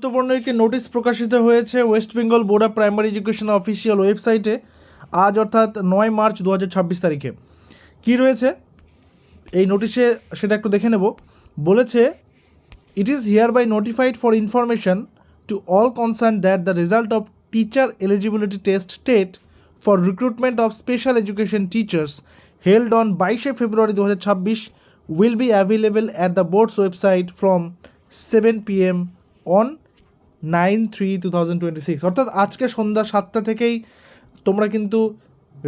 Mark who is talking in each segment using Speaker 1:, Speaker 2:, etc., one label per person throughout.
Speaker 1: গুরুত্বপূর্ণ একটি নোটিশ প্রকাশিত হয়েছে West Bengal board of primary education official ওয়েবসাইটে আজ অর্থাৎ 9 মার্চ 2026 তারিখে। কি রয়েছে এই নোটিশে সেটা একটু দেখে নেব। বলেছে, it is hereby notified for information to all concern that the result of teacher eligibility test TET for recruitment of special education teachers held on 22 February 2026 will be available at the board's website from 7 p.m. on 9/3/2026 অর্থাৎ আজকে সন্ধ্যা 7টা থেকেই তোমরা কিন্তু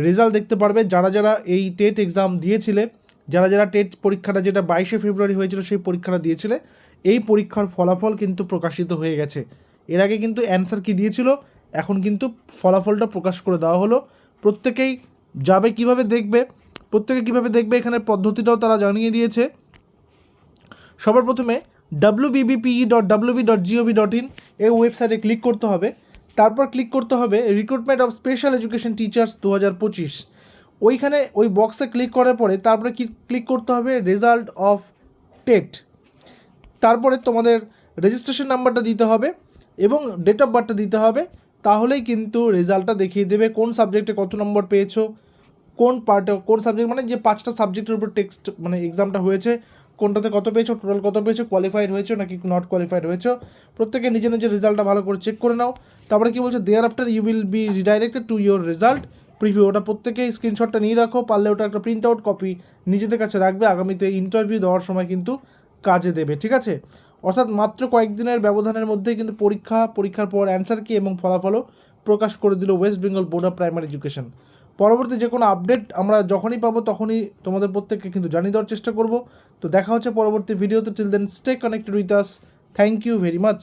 Speaker 1: result দেখতে পারবে। যারা যারা এই টেট এক্সাম দিয়েছিলে, যারা যারা টেট পরীক্ষাটা যেটা 22 ফেব্রুয়ারি হয়েছিল সেই পরীক্ষাটা দিয়েছিলে, এই পরীক্ষার ফলাফল কিন্তু প্রকাশিত হয়ে গেছে। এর আগে কিন্তু অ্যান্সার কি দিয়েছিল, এখন কিন্তু ফলাফলটা প্রকাশ করে দেওয়া হলো। প্রত্যেকেই যাবে কিভাবে দেখবে, এখানে পদ্ধতিটাও তারা জানিয়ে দিয়েছে। সবার প্রথমে wbbpe.wb.gov.in এই ওয়েবসাইটে ক্লিক করতে হবে। তারপর ক্লিক করতে হবে recruitment of special education teachers 2025। ওইখানে ওই বক্সে ক্লিক করার পরে তারপরে ক্লিক করতে হবে রেজাল্ট অফ টেট। তারপরে তোমাদের রেজিস্ট্রেশন নাম্বারটা দিতে হবে এবং ডেট অফ বার্থটা দিতে হবে। তাহলেই কিন্তু রেজাল্টটা দেখিয়ে দেবে কোন সাবজেক্টে কত নম্বর পেয়েছো, কোন পার্টে কোন সাবজেক্ট, মানে যে 5টা সাবজেক্টের উপর টেক্সট মানে এক্সামটা হয়েছে, কোনটাতে কত পেয়েছো, টোটাল কত পেয়েছো, কোয়ালিফাইড হয়েছো নাকি নট কোয়ালিফাইড হয়েছো। প্রত্যেকে নিজের নিজের রেজাল্টটা ভালো করে চেক করে নাও। তারপরে কি বলছে, thereafter you will be redirected to your result preview. ওটা প্রত্যেকেই স্ক্রিনশটটা নিয়ে রাখো, পারলে ওটা একটা প্রিন্ট আউট কপি নিজেদের কাছে রাখবে, আগামীতে ইন্টারভিউ দেওয়ার সময় কিন্তু কাজে দেবে। ঠিক আছে, অর্থাৎ মাত্র কয়েকদিনের ব্যবধানের মধ্যেই কিন্তু পরীক্ষার পর অ্যান্সার কি এবং ফলাফলও প্রকাশ করে দিল West Bengal board of primary education. পরবর্তী যে কোনো আপডেট আমরা যখনই পাবো তখনই তোমাদের প্রত্যেককে কিন্তু জানিয়ে দেওয়ার চেষ্টা করব। তো দেখা হচ্ছে পরবর্তী ভিডিওতে। Till then stay connected with us. Thank you very much.